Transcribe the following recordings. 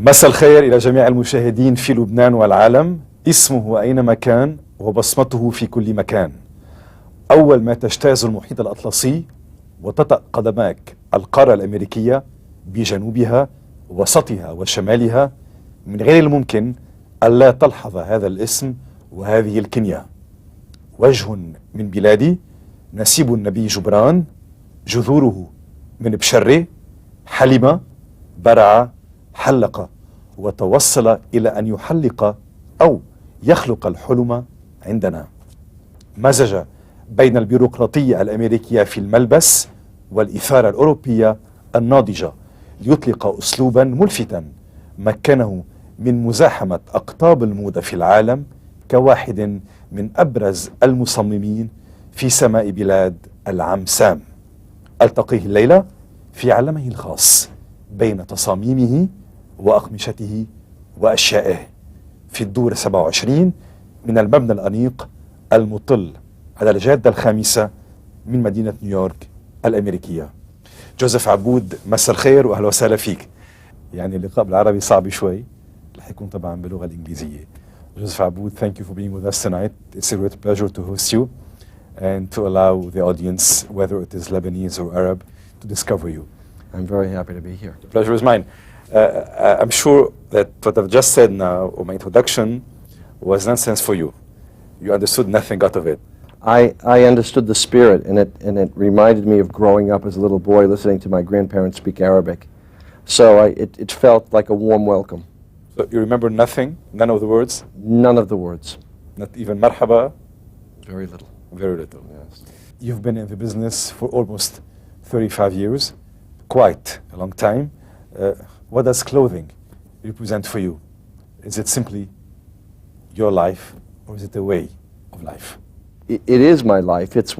مساء الخير إلى جميع المشاهدين في لبنان والعالم. اسمه أينما كان وبصمته في كل مكان. أول ما تجتاز المحيط الأطلسي وتطأ قدماك القارة الأمريكية بجنوبها وسطها وشمالها، من غير الممكن ألا تلحظ هذا الاسم وهذه الكنية. وجه من بلادي، نسيب النبي جبران، جذوره من بشرة، حلم، برع، حلق، وتوصل إلى أن يحلق أو يخلق الحلم عندنا. مزج بين البيروقراطية الأمريكية في الملبس والإثارة الأوروبية الناضجة ليطلق أسلوبا ملفتا مكنه من مزاحمة أقطاب الموضة في العالم كواحد من أبرز المصممين في سماء بلاد العم سام. ألتقيه الليلة في عالمه الخاص بين تصاميمه وأقمشته وأشيائه في الدور 27 من المبنى الأنيق المطل على الجادة الخامسة من مدينة نيويورك الأمريكية. جوزيف عبود، مساء الخير وأهلا وسهلا فيك. يعني اللقاء بالعربي صعب شوي، رح يكون طبعا باللغة الإنجليزية. Joseph Abboud, thank you for being with us tonight. It's a great pleasure to host you and to allow the audience, whether it is Lebanese or Arab, to discover you. I'm very happy to be here. The pleasure is mine. I'm sure that what I've just said now, or my introduction, was nonsense for you. You understood nothing out of it. I understood the spirit, and it reminded me of growing up as a little boy listening to my grandparents speak Arabic. So it felt like a warm welcome. So you remember nothing? None of the words? None of the words. Not even marhaba? Very little. Very little. Yes. You've been in the business for almost 35 years, quite a long time. What does clothing represent for you? Is it simply your life, or is it a way of life? It is my life. It's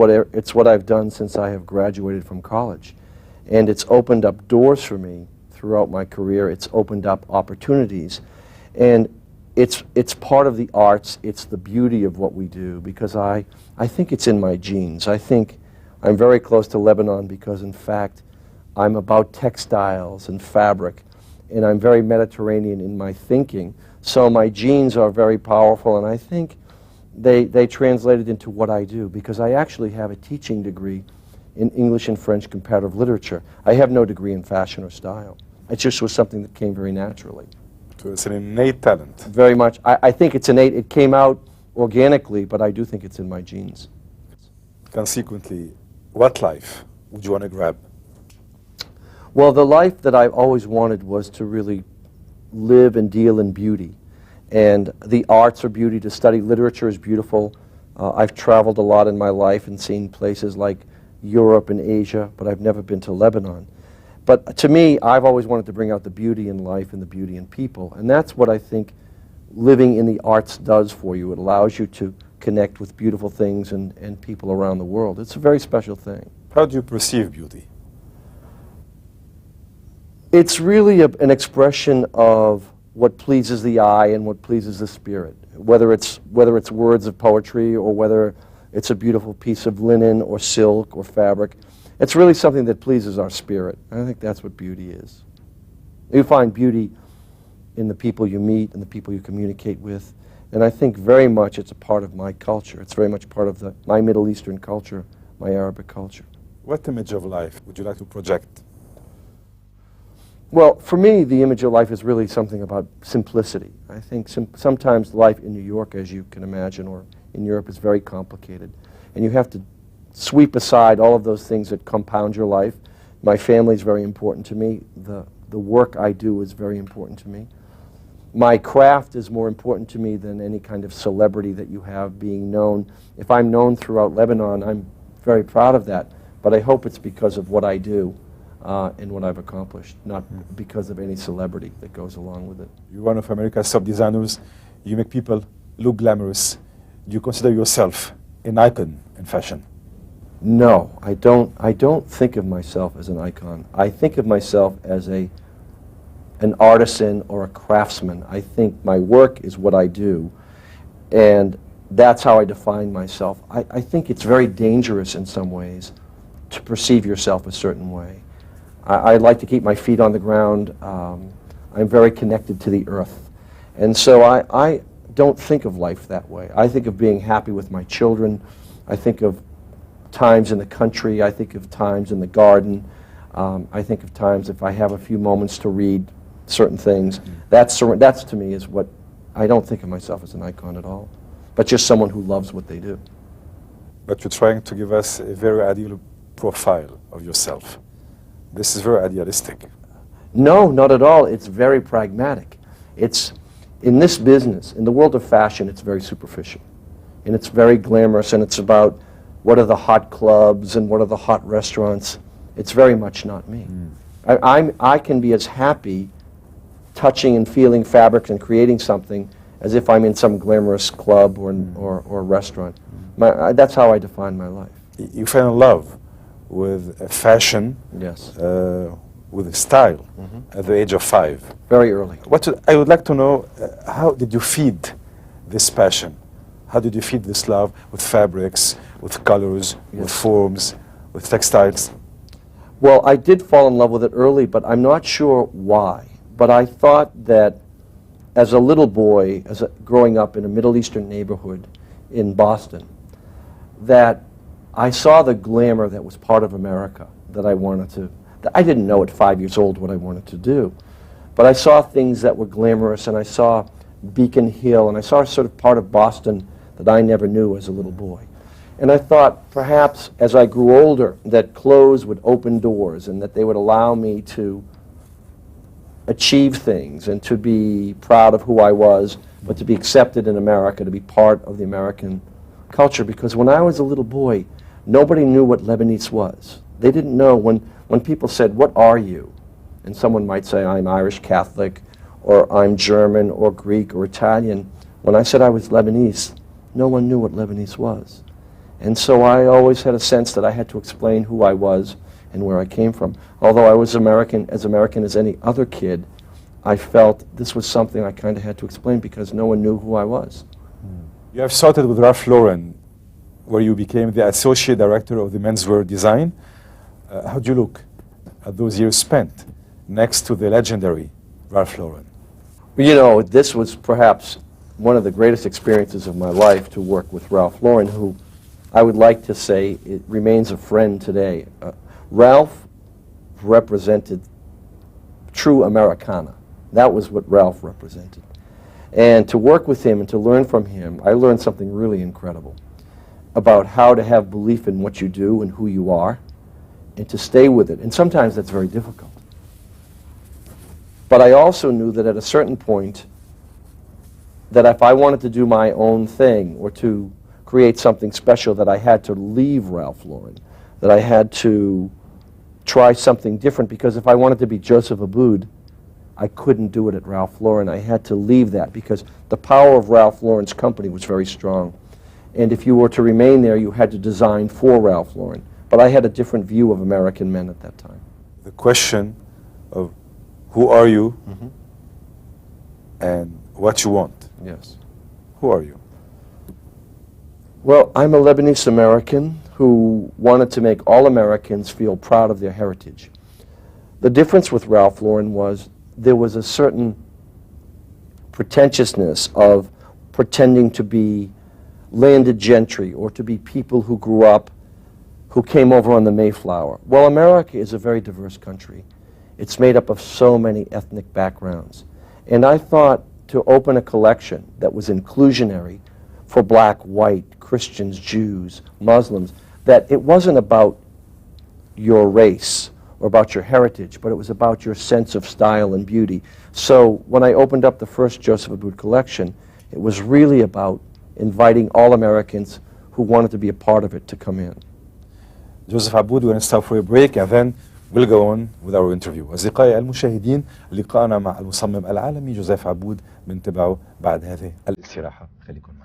what I've done since I have graduated from college. And it's opened up doors for me throughout my career. It's opened up opportunities. And it's part of the arts. It's the beauty of what we do, because I think it's in my genes. I think I'm very close to Lebanon because, in fact, I'm about textiles and fabric, and I'm very Mediterranean in my thinking. So my genes are very powerful, and I think they translated into what I do, because I actually have a teaching degree in English and French comparative literature. I have no degree in fashion or style. It just was something that came very naturally. So it's an innate talent. Very much. I think it's innate. It came out organically, but I do think it's in my genes. Consequently, what life would you want to grab? Well, the life that I've always wanted was to really live and deal in beauty. And the arts are beauty. To study literature is beautiful. I've traveled a lot in my life and seen places like Europe and Asia, but I've never been to Lebanon. But to me, I've always wanted to bring out the beauty in life and the beauty in people. And that's what I think living in the arts does for you. It allows you to connect with beautiful things and people around the world. It's a very special thing. How do you perceive beauty? It's really an expression of what pleases the eye and what pleases the spirit. Whether it's words of poetry, or whether it's a beautiful piece of linen or silk or fabric. It's really something that pleases our spirit. I think that's what beauty is. You find beauty in the people you meet and the people you communicate with. And I think very much it's a part of my culture. It's very much part of my Middle Eastern culture, my Arabic culture. What image of life would you like to project? Well, for me, the image of life is really something about simplicity. I think sometimes life in New York, as you can imagine, or in Europe, is very complicated. And you have to sweep aside all of those things that compound your life. My family is very important to me. The work I do is very important to me. My craft is more important to me than any kind of celebrity that you have being known. If I'm known throughout Lebanon, I'm very proud of that. But I hope it's because of what I do and what I've accomplished, not because of any celebrity that goes along with it. You're one of America's top designers. You make people look glamorous. Do you consider yourself an icon in fashion? No, I don't think of myself as an icon. I think of myself as an artisan or a craftsman. I think my work is what I do, and that's how I define myself. I think it's very dangerous in some ways to perceive yourself a certain way. I like to keep my feet on the ground. I'm very connected to the earth. And so I don't think of life that way. I think of being happy with my children. I think of times in the country. I think of times in the garden. I think of times if I have a few moments to read certain things. That's to me is what, I don't think of myself as an icon at all, but just someone who loves what they do. But you're trying to give us a very ideal profile of yourself. This is very idealistic. No, not at all. It's very pragmatic. It's, in this business, in the world of fashion, it's very superficial. And it's very glamorous, and it's about what are the hot clubs and what are the hot restaurants. It's very much not me. I can be as happy touching and feeling fabrics and creating something as if I'm in some glamorous club or restaurant. That's how I define my life. You fell in love with fashion, Yes. with style, at the age of 5. Very early. I would like to know, how did you feed this passion? How did you feed this love with fabrics, with colors, with forms, with textiles? Well, I did fall in love with it early, but I'm not sure why. But I thought that as a little boy, growing up in a Middle Eastern neighborhood in Boston, that I saw the glamour that was part of America that I wanted to. I didn't know at 5 years old what I wanted to do, but I saw things that were glamorous, and I saw Beacon Hill, and I saw a sort of part of Boston that I never knew as a little boy. And I thought perhaps as I grew older that clothes would open doors and that they would allow me to achieve things and to be proud of who I was, but to be accepted in America, to be part of the American culture. Because when I was a little boy, nobody knew what Lebanese was. They didn't know when people said, "What are you?" And someone might say, "I'm Irish Catholic," or "I'm German," or Greek, or Italian. When I said I was Lebanese, no one knew what Lebanese was. And so I always had a sense that I had to explain who I was and where I came from. Although I was American as any other kid, I felt this was something I kind of had to explain because no one knew who I was. You have started with Ralph Lauren, where you became the associate director of the menswear design. How do you look at those years spent next to the legendary Ralph Lauren? You know, this was perhaps one of the greatest experiences of my life to work with Ralph Lauren, who I would like to say it remains a friend today. Ralph represented true Americana. That was what Ralph represented. And to work with him and to learn from him, I learned something really incredible about how to have belief in what you do and who you are, and to stay with it. And sometimes that's very difficult. But I also knew that at a certain point, that if I wanted to do my own thing or to create something special, that I had to leave Ralph Lauren, that I had to try something different, because if I wanted to be Joseph Abboud, I couldn't do it at Ralph Lauren. I had to leave that because the power of Ralph Lauren's company was very strong. And if you were to remain there, you had to design for Ralph Lauren. But I had a different view of American men at that time. The question of who are you and what you want. Yes. Who are you? Well, I'm a Lebanese American who wanted to make all Americans feel proud of their heritage. The difference with Ralph Lauren was there was a certain pretentiousness of pretending to be landed gentry or to be people who grew up, who came over on the Mayflower. Well, America is a very diverse country. It's made up of so many ethnic backgrounds. And I thought to open a collection that was inclusionary for black, white, Christians, Jews, Muslims, that it wasn't about your race or about your heritage, but it was about your sense of style and beauty. So when I opened up the first Joseph Abboud collection, it was really about inviting all Americans who wanted to be a part of it to come in. Joseph Abboud, we're going to stop for a break and then we'll go on with our interview. أصدقائي المشاهدين، لقاءنا مع المصمم العالمي جوزيف عبود بنتبعه بعد هذه الاستراحة. خليكم معنا.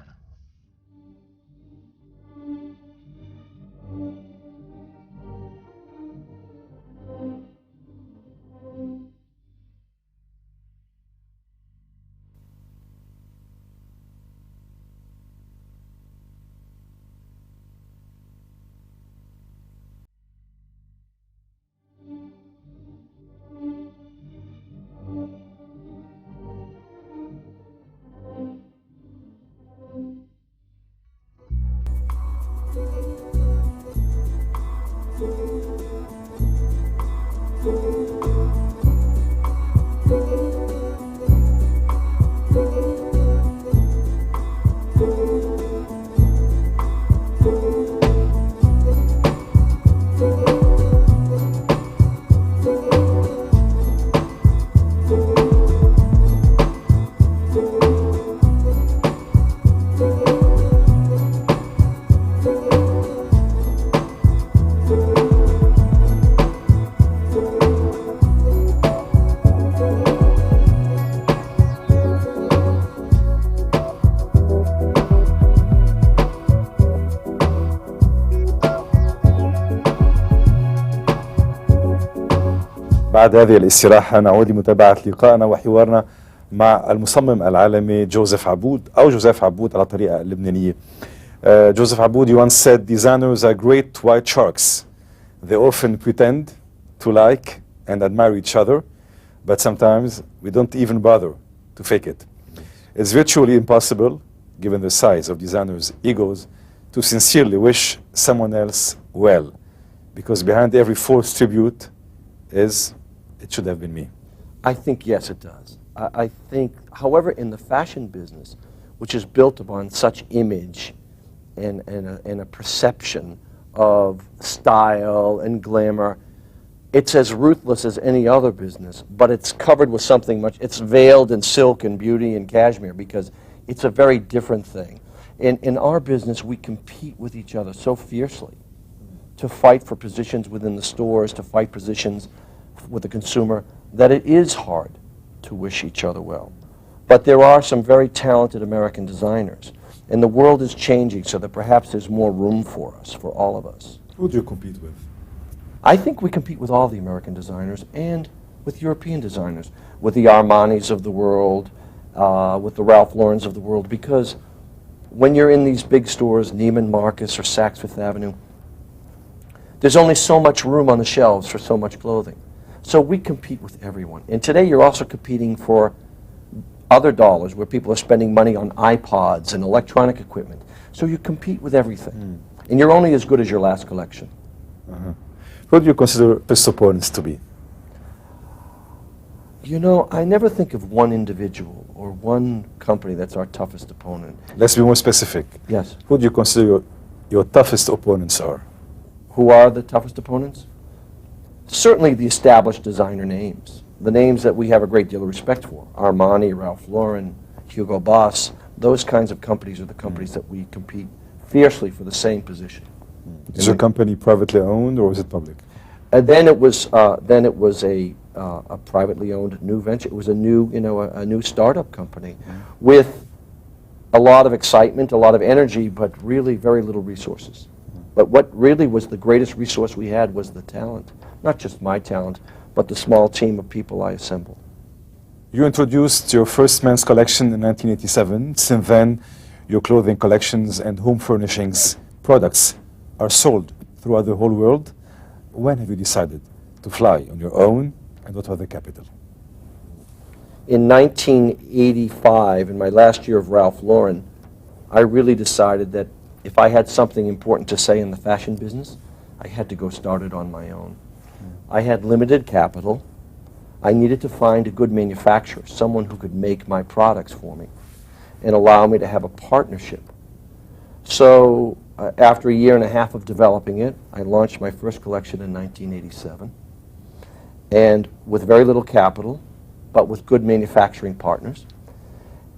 بعد هذه الاستراحة نعود لمتابعة لقائنا وحوارنا مع المصمم العالمي جوزيف عبود أو جوزيف عبود على الطريقة اللبنانية. Joseph Abboud once said, designers are great white sharks. They often pretend to like and admire each other, but sometimes we don't even bother to fake it. It's virtually impossible, given the size of designers' egos, to sincerely wish someone else well, because behind every forced tribute is, it should have been me. I think, yes, it does. I think, however, in the fashion business, which is built upon such image and a perception of style and glamour, it's as ruthless as any other business, but it's covered with something much, it's veiled in silk and beauty and cashmere because it's a very different thing. In our business, we compete with each other so fiercely to fight for positions within the stores, to fight positions with the consumer, that it is hard to wish each other well. But there are some very talented American designers, and the world is changing so that perhaps there's more room for us, for all of us. Who do you compete with? I think we compete with all the American designers and with European designers, with the Armanis of the world, with the Ralph Laurens of the world, because when you're in these big stores, Neiman Marcus or Saks Fifth Avenue, there's only so much room on the shelves for so much clothing. So we compete with everyone. And today you're also competing for other dollars where people are spending money on iPods and electronic equipment. So you compete with everything. And you're only as good as your last collection. Who do you consider best opponents to be? You know, I never think of one individual or one company that's our toughest opponent. Let's be more specific. Yes. Who do you consider your toughest opponents are? Who are the toughest opponents? Certainly the established designer names, the names that we have a great deal of respect for. Armani, Ralph Lauren, Hugo Boss, those kinds of companies are the companies that we compete fiercely for the same position. Is your company privately owned or is it public? Then it was a privately owned new venture. It was a new, a new startup company with a lot of excitement, a lot of energy, but really very little resources. But what really was the greatest resource we had was the talent. Not just my talent, but the small team of people I assembled. You introduced your first men's collection in 1987. Since then, your clothing collections and home furnishings products are sold throughout the whole world. When have you decided to fly on your own, and what was the capital? In 1985, in my last year of Ralph Lauren, I really decided that if I had something important to say in the fashion business, I had to go start it on my own. I had limited capital. I needed to find a good manufacturer, someone who could make my products for me and allow me to have a partnership. So after a year and a half of developing it, I launched my first collection in 1987. And with very little capital, but with good manufacturing partners.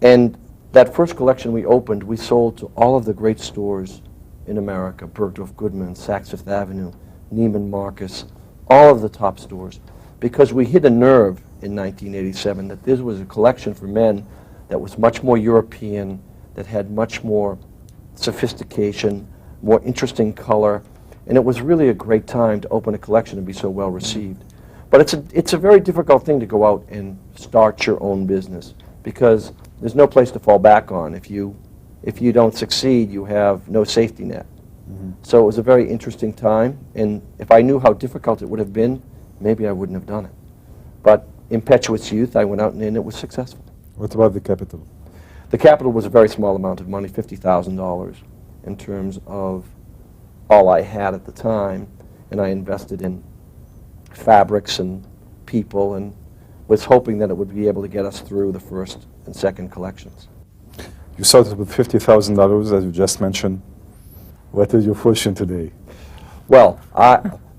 And that first collection we opened, we sold to all of the great stores in America, Bergdorf Goodman, Saks Fifth Avenue, Neiman Marcus, all of the top stores, because we hit a nerve in 1987 that this was a collection for men that was much more European, that had much more sophistication, more interesting color, and it was really a great time to open a collection and be so well received. But it's a very difficult thing to go out and start your own business, because there's no place to fall back on. If you don't succeed, you have no safety net. So it was a very interesting time, and if I knew how difficult it would have been, maybe I wouldn't have done it. But impetuous youth, I went out and it was successful. What about the capital? The capital was a very small amount of money, $50,000, in terms of all I had at the time, and I invested in fabrics and people and was hoping that it would be able to get us through the first and second collections. You started with $50,000, as you just mentioned. What is your fortune today? Well,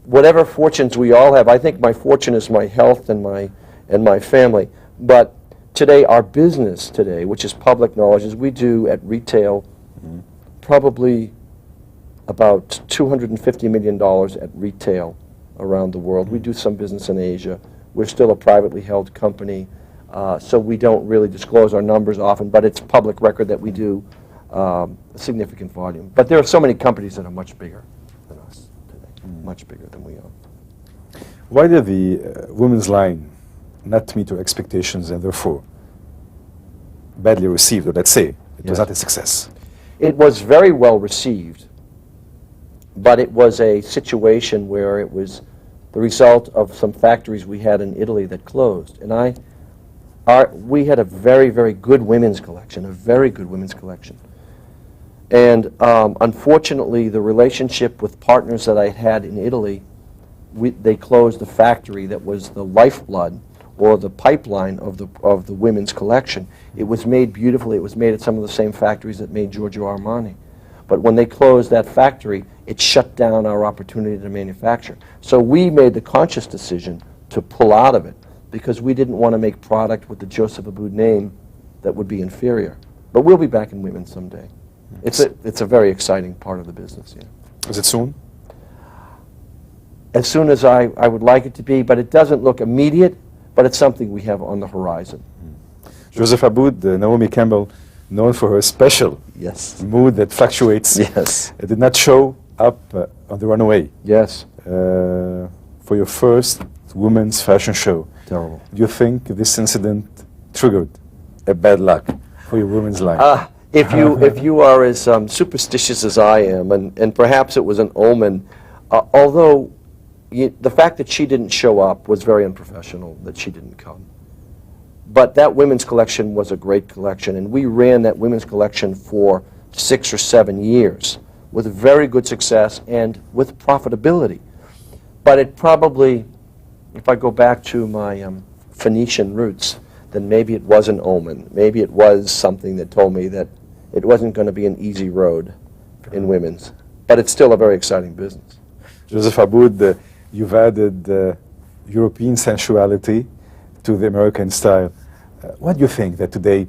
whatever fortunes we all have, I think my fortune is my health and my family. But today, our business today, which is public knowledge, is we do at retail probably about $250 million at retail around the world. We do some business in Asia. We're still a privately held company, so we don't really disclose our numbers often, but it's public record that we do a significant volume. But there are so many companies that are much bigger than us today, much bigger than we are. Why did the women's line not meet your expectations and therefore badly received, or let's say it was not a success? It was very well received, but it was a situation where it was the result of some factories we had in Italy that closed. And we had a very, very good women's collection, a very good women's collection. And unfortunately, the relationship with partners that I had in Italy, they closed the factory that was the lifeblood or the pipeline of the women's collection. It was made beautifully. It was made at some of the same factories that made Giorgio Armani. But when they closed that factory, it shut down our opportunity to manufacture. So we made the conscious decision to pull out of it because we didn't want to make product with the Joseph Abboud name that would be inferior. But we'll be back in women someday. It's a very exciting part of the business. Yeah. Is it soon? As soon as I would like it to be, but it doesn't look immediate, but it's something we have on the horizon. Joseph Abboud, Naomi Campbell, known for her special mood that fluctuates, did not show up on the runway. Yes. For your first women's fashion show. Terrible. Do you think this incident triggered a bad luck for your women's line? If you are as superstitious as I am, and perhaps it was an omen, although the fact that she didn't show up was very unprofessional, that she didn't come. But that women's collection was a great collection, and we ran that women's collection for 6 or 7 years with very good success and with profitability. But it probably, if I go back to my Phoenician roots, then maybe it was an omen. Maybe it was something that told me that it wasn't going to be an easy road in women's. But it's still a very exciting business. Joseph Abboud, you've added European sensuality to the American style. What do you think that today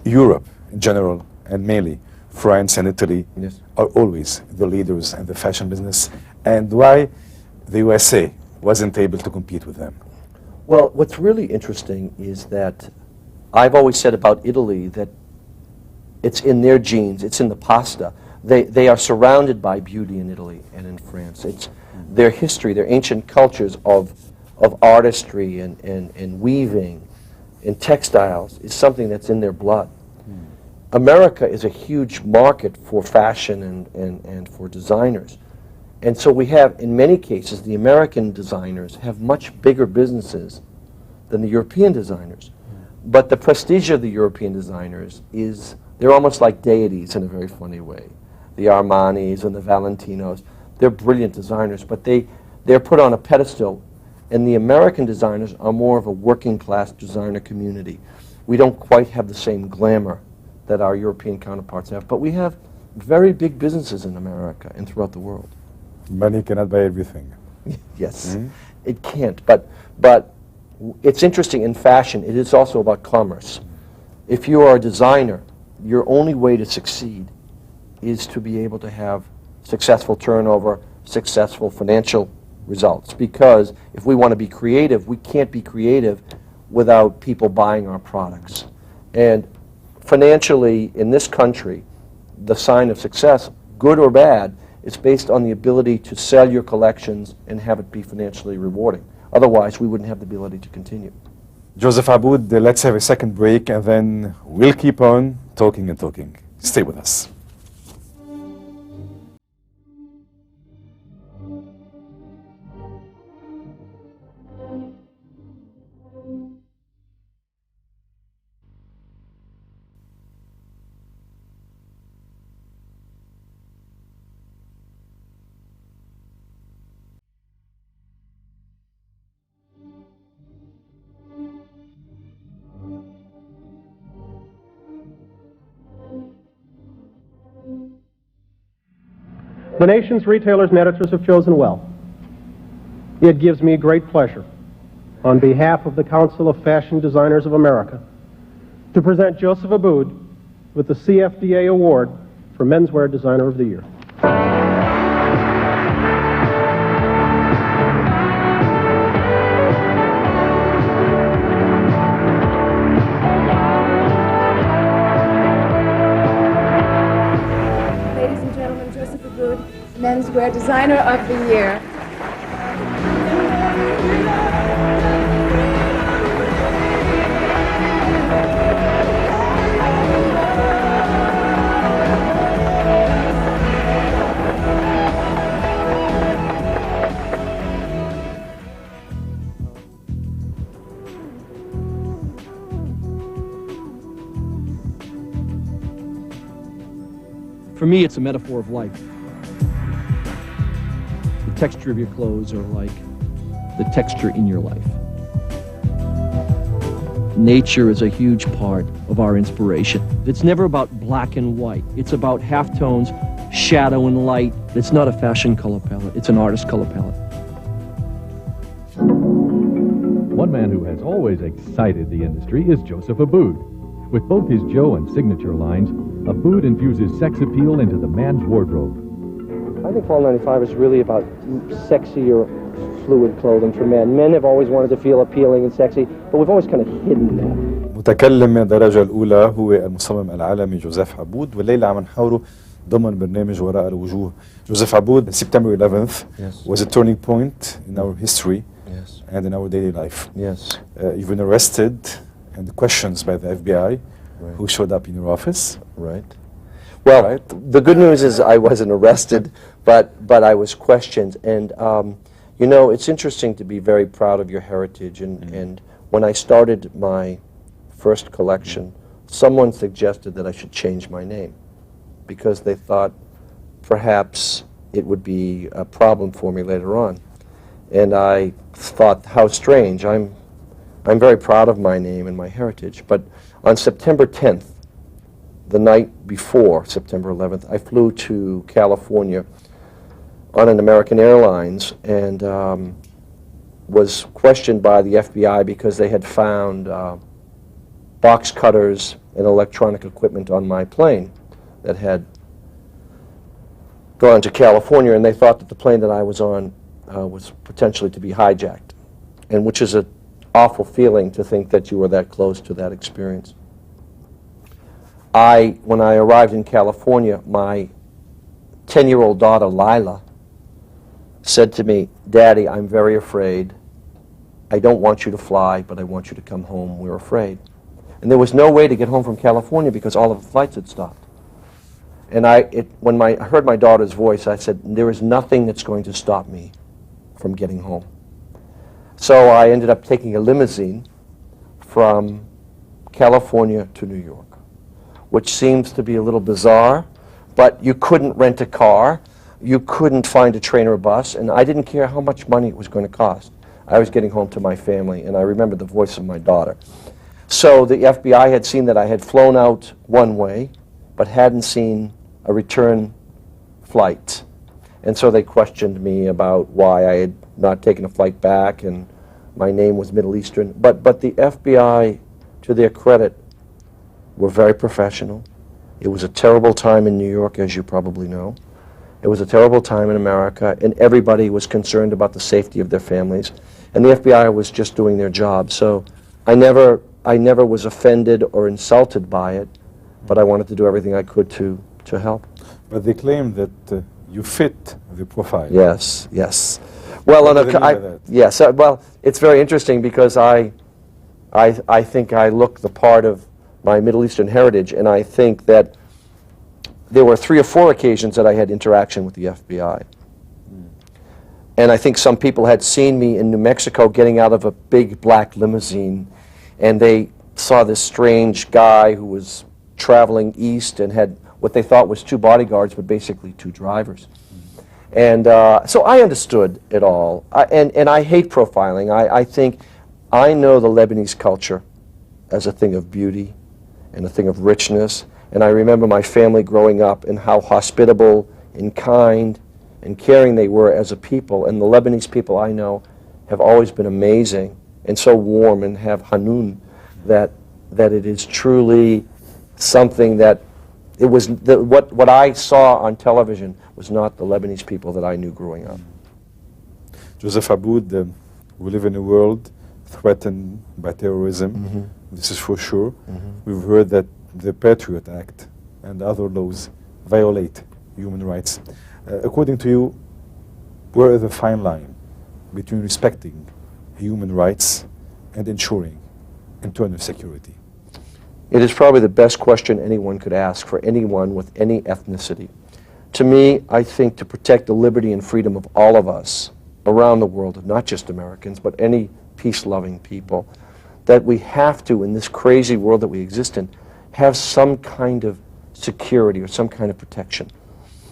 Europe in general, and mainly France and Italy, are always the leaders in the fashion business, and why the USA wasn't able to compete with them? Well, what's really interesting is that I've always said about Italy that it's in their genes, it's in the pasta. They are surrounded by beauty in Italy and in France. It's their history, their ancient cultures of artistry and weaving and textiles is something that's in their blood. America is a huge market for fashion and for designers. And so we have, in many cases, the American designers have much bigger businesses than the European designers. But the prestige of the European designers is, they're almost like deities in a very funny way. The Armanis and the Valentinos, they're brilliant designers, but they're put on a pedestal. And the American designers are more of a working class designer community. We don't quite have the same glamour that our European counterparts have, but we have very big businesses in America and throughout the world. Money cannot buy everything. Yes, it can't. But it's interesting in fashion, it is also about commerce. If you are a designer, your only way to succeed is to be able to have successful turnover, successful financial results. Because if we want to be creative, we can't be creative without people buying our products. And financially, in this country, the sign of success, good or bad, is based on the ability to sell your collections and have it be financially rewarding. Otherwise, we wouldn't have the ability to continue. Joseph Abboud, let's have a second break and then we'll keep on talking and talking. Stay with us. The nation's retailers and editors have chosen well. It gives me great pleasure, on behalf of the Council of Fashion Designers of America, to present Joseph Abboud with the CFDA Award for Menswear Designer of the Year. Ladies and gentlemen, Joseph Abboud, Menswear Designer of the Year. For me, it's a metaphor of life. The texture of your clothes are like the texture in your life. Nature is a huge part of our inspiration. It's never about black and white. It's about halftones, shadow and light. It's not a fashion color palette. It's an artist's color palette. One man who has always excited the industry is Joseph Abboud. With both his Joe and signature lines, Abboud infuses sex appeal into the man's wardrobe. I think Fall 95 is really about sexier, fluid clothing for men. Men have always wanted to feel appealing and sexy, but we've always kind of hidden that. متكلم من الدرجة الأولى هو المصمم العالمي جوزيف عبود، والليلة عم نحاوره ضمن برنامج وراء الوجوه. Joseph Abboud, September 11th was a turning point in our history and in our daily life. Yes. You've been arrested and questioned by the FBI, who showed up in your office. Right. Well, the good news is I wasn't arrested, but I was questioned. And, you know, it's interesting to be very proud of your heritage. And when I started my first collection, someone suggested that I should change my name because they thought perhaps it would be a problem for me later on. And I thought, how strange. I'm very proud of my name and my heritage. But on September 10th, the night before September 11th, I flew to California on an American Airlines and was questioned by the FBI because they had found box cutters and electronic equipment on my plane that had gone to California, and they thought that the plane that I was on was potentially to be hijacked, and which is an awful feeling to think that you were that close to that experience. When I arrived in California, my 10-year-old daughter, Lila, said to me, "Daddy, I'm very afraid. I don't want you to fly, but I want you to come home. We're afraid." And there was no way to get home from California because all of the flights had stopped. And when I heard my daughter's voice, I said, there is nothing that's going to stop me from getting home. So I ended up taking a limousine from California to New York, which seems to be a little bizarre, but you couldn't rent a car, you couldn't find a train or a bus, and I didn't care how much money it was going to cost. I was getting home to my family, and I remembered the voice of my daughter. So the FBI had seen that I had flown out one way, but hadn't seen a return flight. And so they questioned me about why I had not taken a flight back, and my name was Middle Eastern. But the FBI, to their credit, were very professional. It was a terrible time in New York, as you probably know. It was a terrible time in America, and everybody was concerned about the safety of their families. And the FBI was just doing their job. So I never was offended or insulted by it, but I wanted to do everything I could to help. But they claim that you fit the profile. Yes, yes. Well, well, it's very interesting because I think I look the part of my Middle Eastern heritage, and I think that there were 3 or 4 occasions that I had interaction with the FBI. And I think some people had seen me in New Mexico getting out of a big black limousine, and they saw this strange guy who was traveling east and had what they thought was 2 bodyguards, but basically 2 drivers. And so I understood it all. And I hate profiling. I think I know the Lebanese culture as a thing of beauty and a thing of richness. And I remember my family growing up and how hospitable and kind and caring they were as a people. And the Lebanese people I know have always been amazing and so warm and have hanun that it is truly something that it was what I saw on television was not the Lebanese people that I knew growing up. Joseph Abboud, we live in a world threatened by terrorism. This is for sure. We've heard that the Patriot Act and other laws violate human rights. According to you, where is the fine line between respecting human rights and ensuring internal security? It is probably the best question anyone could ask for anyone with any ethnicity. To me, I think to protect the liberty and freedom of all of us around the world, not just Americans, but any peace-loving people, that we have to, in this crazy world that we exist in, have some kind of security or some kind of protection.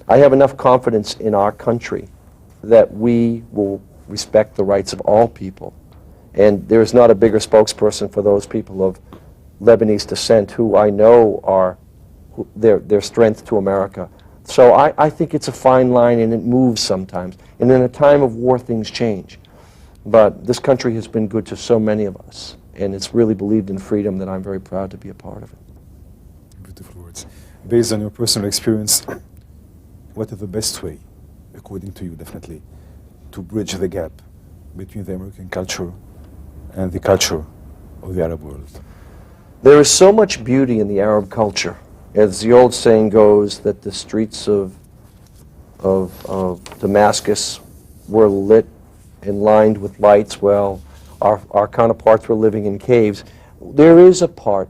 I have enough confidence in our country that we will respect the rights of all people. And there is not a bigger spokesperson for those people of Lebanese descent who I know are their strength to America. So I think it's a fine line, and it moves sometimes. And in a time of war, things change. But this country has been good to so many of us, and it's really believed in freedom that I'm very proud to be a part of it. Beautiful words. Based on your personal experience, what is the best way, according to you definitely, to bridge the gap between the American culture and the culture of the Arab world? There is so much beauty in the Arab culture. As the old saying goes, that the streets of Damascus were lit and lined with lights while our counterparts were living in caves. There is a part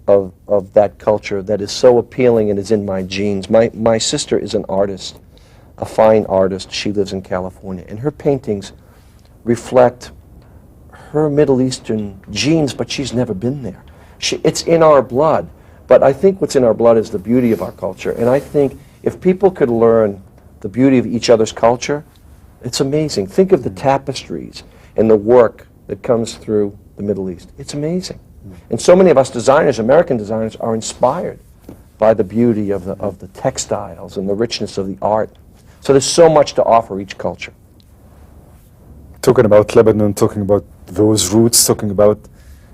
of that culture that is so appealing and is in my genes. My sister is an artist, a fine artist. She lives in California, and her paintings reflect her Middle Eastern genes, but she's never been there. It's in our blood, but I think what's in our blood is the beauty of our culture, and I think if people could learn the beauty of each other's culture, it's amazing. Think of the tapestries and the work that comes through the Middle East. It's amazing. And so many of us designers, American designers, are inspired by the beauty of the textiles and the richness of the art. So there's so much to offer each culture. Talking about Lebanon, talking about those roots, talking about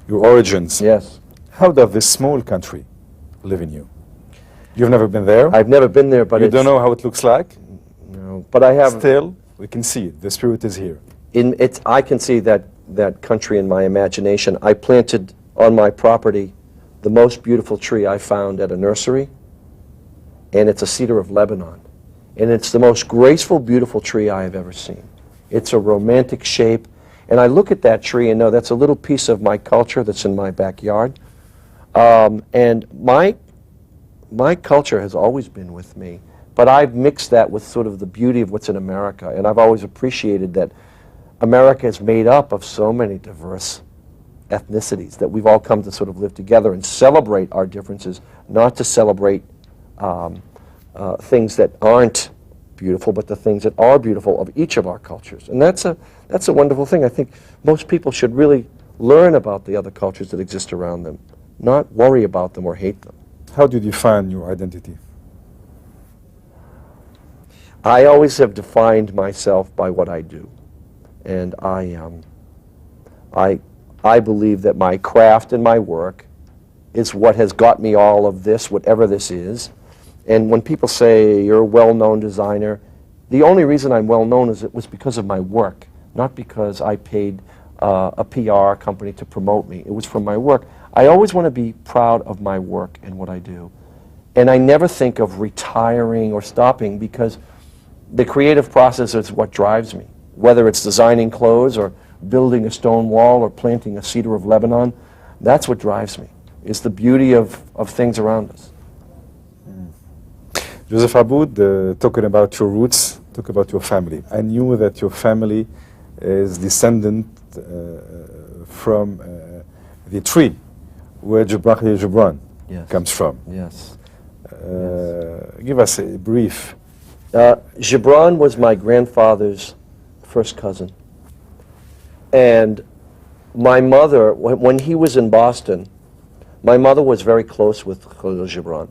your origins. Yes. How does this small country live in you? You've never been there? I've never been there, but you don't know how it looks like? No, but I have. Still, we can see it. The spirit is here. I can see that country in my imagination. I planted on my property the most beautiful tree I found at a nursery, and it's a cedar of Lebanon. And it's the most graceful, beautiful tree I have ever seen. It's a romantic shape, and I look at that tree and know that's a little piece of my culture that's in my backyard. And my culture has always been with me, but I've mixed that with sort of the beauty of what's in America, and I've always appreciated that America is made up of so many diverse ethnicities that we've all come to sort of live together and celebrate our differences, not to celebrate things that aren't beautiful, but the things that are beautiful of each of our cultures. And that's a wonderful thing. I think most people should really learn about the other cultures that exist around them, not worry about them or hate them. How do you define your identity? I always have defined myself by what I do. And I believe that my craft and my work is what has got me all of this, whatever this is. And when people say you're a well-known designer, the only reason I'm well-known is it was because of my work, not because I paid a PR company to promote me. It was from my work. I always want to be proud of my work and what I do. And I never think of retiring or stopping because the creative process is what drives me. Whether it's designing clothes or building a stone wall or planting a cedar of Lebanon, that's what drives me. It's the beauty of things around us. Joseph Abboud, talking about your roots, talk about your family. I knew that your family is descendant from the tree where Gibran Yes. comes from. Yes. Give us a brief. Gibran was my grandfather's first cousin. And my mother, when he was in Boston, my mother was very close with Khalil Gibran.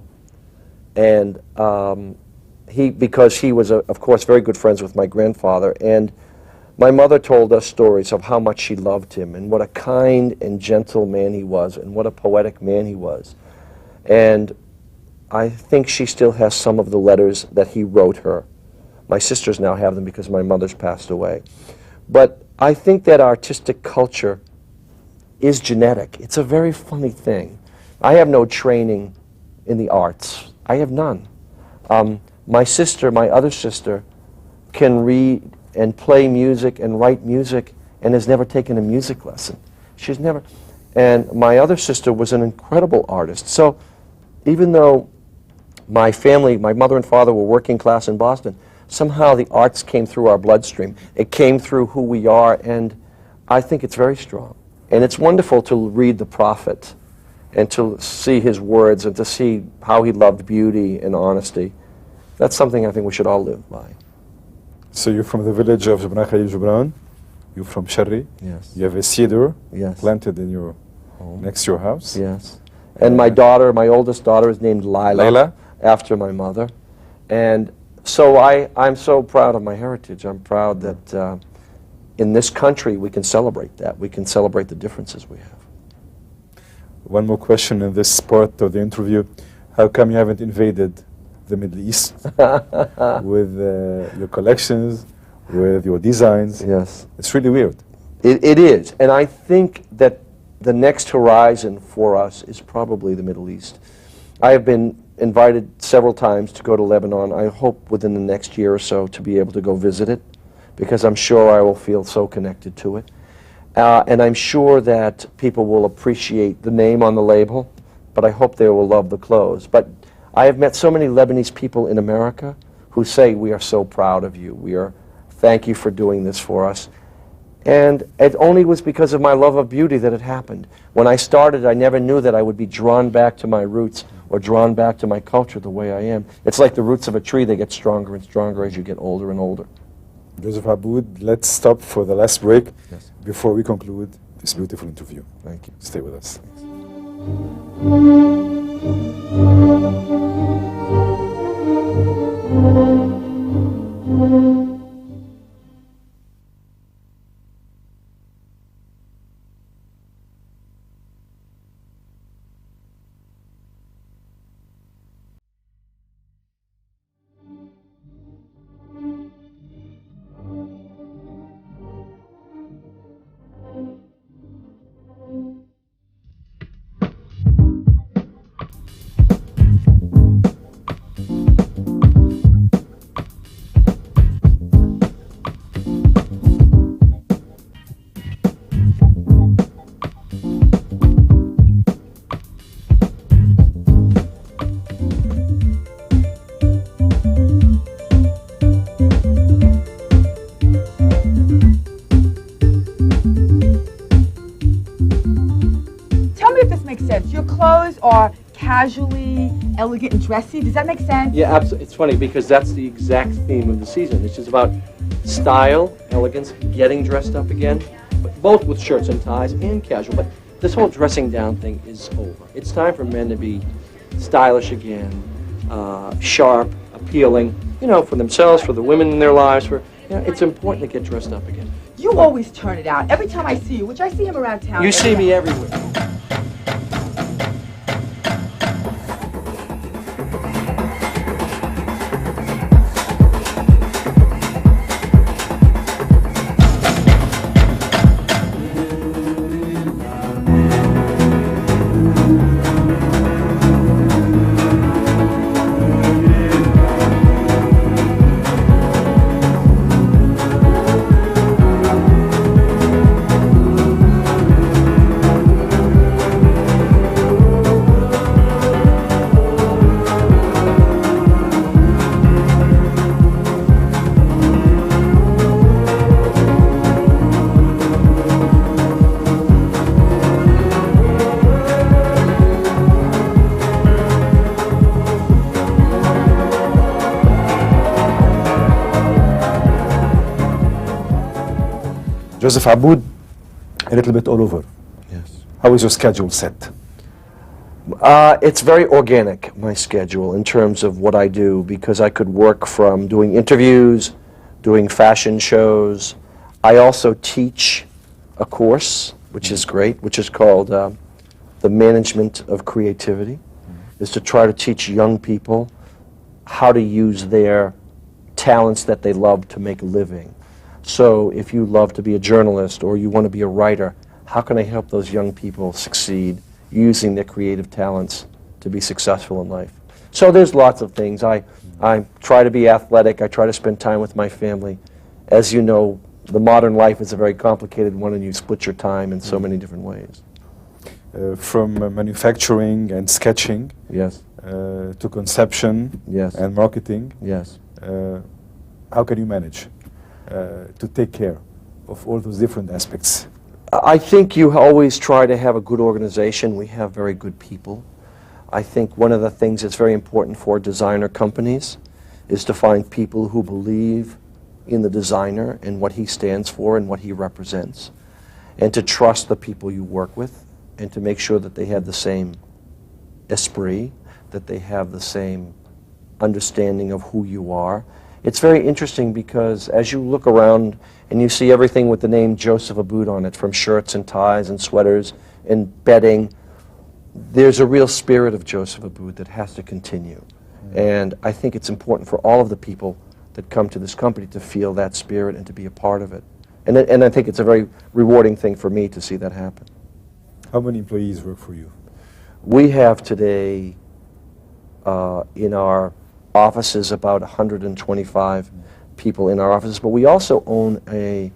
And because he was, of course, very good friends with my grandfather. And my mother told us stories of how much she loved him and what a kind and gentle man he was and what a poetic man he was. And I think she still has some of the letters that he wrote her. My sisters now have them because my mother's passed away. But I think that artistic culture is genetic. It's a very funny thing. I have no training in the arts. I have none. My sister, my other sister, can read and play music and write music and has never taken a music lesson. She's never. And my other sister was an incredible artist. So even though my family, my mother and father were working class in Boston, somehow the arts came through our bloodstream. It came through who we are, and I think it's very strong. And it's wonderful to read the prophet and to see his words and to see how he loved beauty and honesty. That's something I think we should all live by. So you're from the village of Jabran Khalil Gibran. You're from Sharri. Yes. You have a cedar Yes. planted in your next to your house. Yes. And my daughter, my oldest daughter, is named Lila, after my mother. And so I'm so proud of my heritage. I'm proud that in this country we can celebrate that. We can celebrate the differences we have. One more question in this part of the interview. How come you haven't invaded the Middle East with your collections, with your designs? Yes. It's really weird. It is. And I think that the next horizon for us is probably the Middle East. I have been invited several times to go to Lebanon. I hope within the next year or so to be able to go visit it, because I'm sure I will feel so connected to it. And I'm sure that people will appreciate the name on the label, but I hope they will love the clothes. But I have met so many Lebanese people in America who say, we are so proud of you. Thank you for doing this for us. And it only was because of my love of beauty that it happened. When I started, I never knew that I would be drawn back to my roots or drawn back to my culture the way I am. It's like the roots of a tree. They get stronger and stronger as you get older and older. Joseph Abboud, let's stop for the last break Yes. before we conclude this beautiful interview. Thank you. Stay with us. Your clothes are casually elegant and dressy. Does that make sense? Yeah, absolutely. It's funny because that's the exact theme of the season. It's just about style, elegance, getting dressed up again, but both with shirts and ties and casual. But this whole dressing down thing is over. It's time for men to be stylish again, sharp, appealing, for themselves, for the women in their lives. It's important to get dressed up again. You always turn it out. Every time I see you, which I see him around town. You see me everywhere. Joseph Abboud, a little bit all over. Yes. How is your schedule set? It's very organic, my schedule, in terms of what I do, because I could work from doing interviews, doing fashion shows. I also teach a course, which is great, which is called The Management of Creativity, is to try to teach young people how to use their talents that they love to make a living. So if you love to be a journalist or you want to be a writer, how can I help those young people succeed using their creative talents to be successful in life? So there's lots of things. I try to be athletic. I try to spend time with my family. As you know, the modern life is a very complicated one, and you split your time in so many different ways. From manufacturing and sketching, Yes. To conception, Yes. and marketing, Yes. how can you manage to take care of all those different aspects I think you always try to have a good organization. We have very good people. I think one of the things that's very important for designer companies is to find people who believe in the designer and what he stands for and what he represents, and to trust the people you work with, and to make sure that they have the same esprit, that they have the same understanding of who you are. It's very interesting because as you look around and you see everything with the name Joseph Abboud on it, from shirts and ties and sweaters and bedding, there's a real spirit of Joseph Abboud that has to continue. And I think it's important for all of the people that come to this company to feel that spirit and to be a part of it. And I think it's a very rewarding thing for me to see that happen. How many employees work for you? We have today in our offices about 125 people in our offices, but we also own a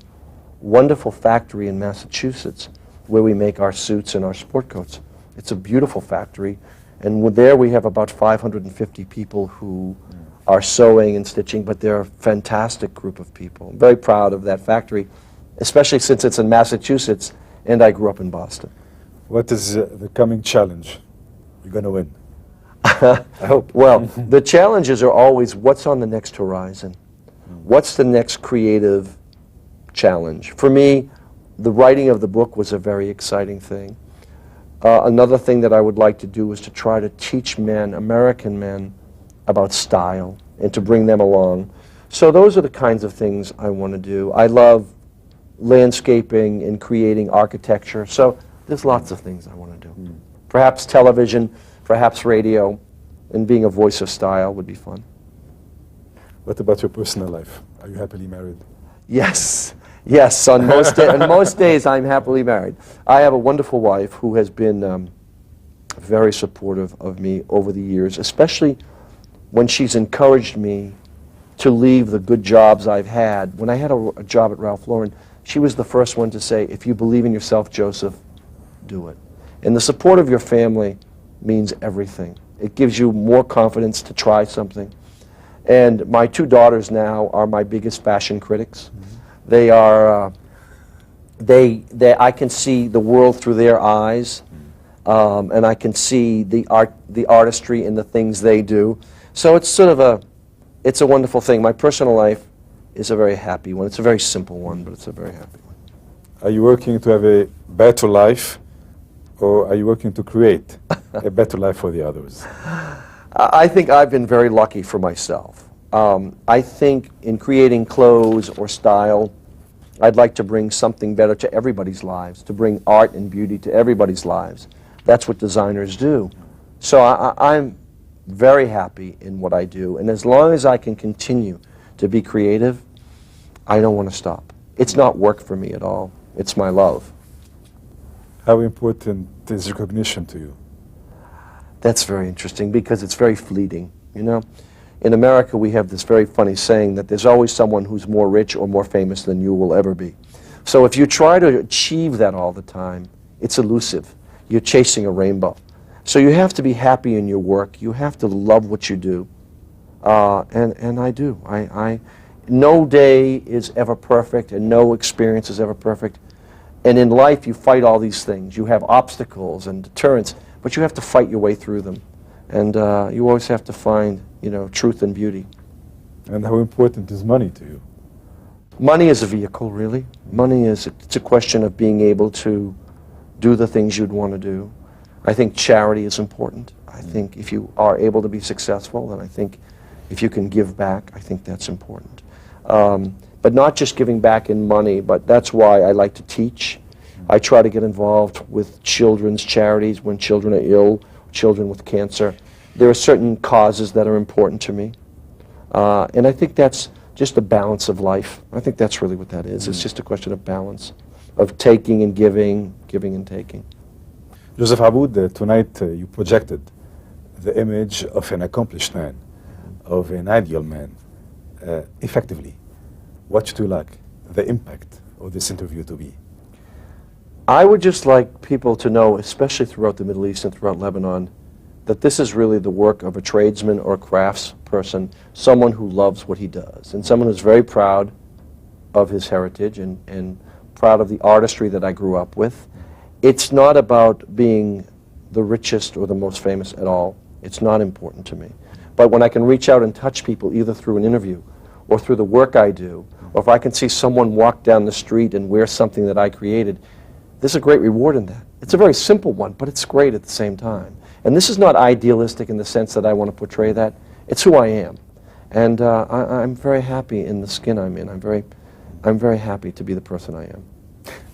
wonderful factory in Massachusetts where we make our suits and our sport coats. It's a beautiful factory, and there we have about 550 people who are sewing and stitching, but they're a fantastic group of people. I'm very proud of that factory, especially since it's in Massachusetts and I grew up in Boston. What is the coming challenge? You're going to win. I hope. Well, the challenges are always what's on the next horizon. What's the next creative challenge? For me, the writing of the book was a very exciting thing. Another thing that I would like to do is to try to teach men, American men, about style and to bring them along. So those are the kinds of things I want to do. I love landscaping and creating architecture. So there's lots of things I want to do. Perhaps television, perhaps radio, and being a voice of style would be fun. What about your personal life? Are you happily married? Yes, yes. On most days, I'm happily married. I have a wonderful wife who has been very supportive of me over the years, especially when she's encouraged me to leave the good jobs I've had. When I had a job at Ralph Lauren, she was the first one to say, if you believe in yourself, Joseph, do it. And the support of your family means everything. It gives you more confidence to try something. And my two daughters now are my biggest fashion critics. They are, I can see the world through their eyes, and I can see the artistry in the things they do. So it's sort of it's a wonderful thing. My personal life is a very happy one. It's a very simple one, but it's a very happy one. Are you working to have a better life, or are you working to create a better life for the others? I think I've been very lucky for myself. I think in creating clothes or style, I'd like to bring something better to everybody's lives, to bring art and beauty to everybody's lives. That's what designers do. So I'm very happy in what I do, and as long as I can continue to be creative, I don't want to stop. It's not work for me at all. It's my love. How important is recognition to you? That's very interesting because it's very fleeting, you know. In America, we have this very funny saying that there's always someone who's more rich or more famous than you will ever be. So if you try to achieve that all the time, it's elusive. You're chasing a rainbow. So you have to be happy in your work. You have to love what you do. And I do. No day is ever perfect, and no experience is ever perfect. And in life, you fight all these things. You have obstacles and deterrents, but you have to fight your way through them. And you always have to find, you know, truth and beauty. And how important is money to you? Money is a vehicle, really. Money is, it's a question of being able to do the things you'd want to do. I think charity is important. I think if you are able to be successful, then I think if you can give back, I think that's important. But not just giving back in money, but that's why I like to teach. I try to get involved with children's charities when children are ill, children with cancer. There are certain causes that are important to me. And I think that's just a balance of life. I think that's really what that is. It's just a question of balance, of taking and giving, giving and taking. Joseph Abboud, tonight you projected the image of an accomplished man, of an ideal man, effectively. What would you like the impact of this interview to be? I would just like people to know, especially throughout the Middle East and throughout Lebanon, that this is really the work of a tradesman or a craftsperson, someone who loves what he does, and someone who's very proud of his heritage and proud of the artistry that I grew up with. It's not about being the richest or the most famous at all. It's not important to me. But when I can reach out and touch people either through an interview or through the work I do, or if I can see someone walk down the street and wear something that I created, there's a great reward in that. It's a very simple one, but it's great at the same time. And this is not idealistic in the sense that I want to portray that. It's who I am. And I'm very happy in the skin I'm in. I'm very happy to be the person I am.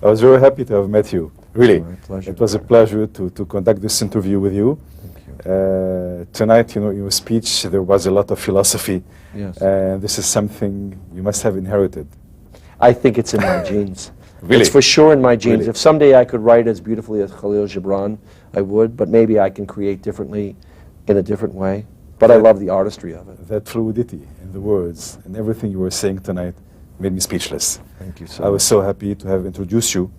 I was very happy to have met you. Really, My pleasure. it was a pleasure to conduct this interview with you. Thank you. Tonight, you know, in your speech, there was a lot of philosophy. Yes. And this is something you must have inherited. I think it's in my genes. Really? It's for sure in my genes. Really? If someday I could write as beautifully as Khalil Gibran, I would, but maybe I can create differently in a different way. But I love the artistry of it. That fluidity in the words and everything you were saying tonight made me speechless. Thank you so I much. was so happy to have introduced you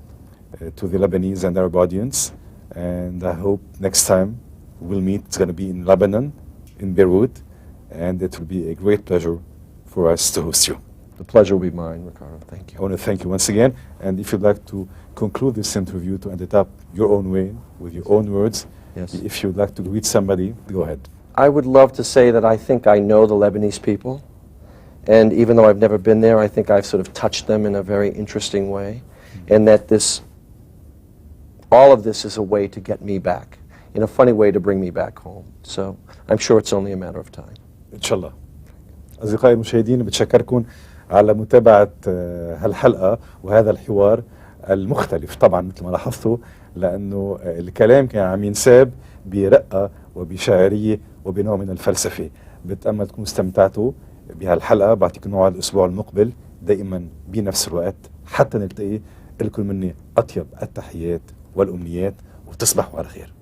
to the Lebanese and Arab audience, and I hope next time we'll meet. It's going to be in Lebanon, in Beirut, and it will be a great pleasure for us to host you. The pleasure will be mine, Ricardo. Thank I you. want to thank you once again, and if you'd like to conclude this interview to end it up your own way, with your own words, Yes. if you'd like to greet somebody, go ahead. I would love to say that I think I know the Lebanese people, and even though I've never been there, I think I've sort of touched them in a very interesting way, and that all of this is a way to get me back, in a funny way to bring me back home. So I'm sure it's only a matter of time. إن شاء الله. أصدقائي المشاهدين، بتشكركم على متابعة هالحلقة وهذا الحوار المختلف طبعا مثل ما لاحظتوا، لأنه الكلام كان عم ينساب برقة وبشاعرية وبنوع من الفلسفة. بتأمل تكونوا استمتعتوا بهالحلقة. بعطيكم موعد الأسبوع المقبل دائما بنفس الوقت حتى نلتقي. لكم مني أطيب التحيات والأمنيات، وتصبحوا على خير.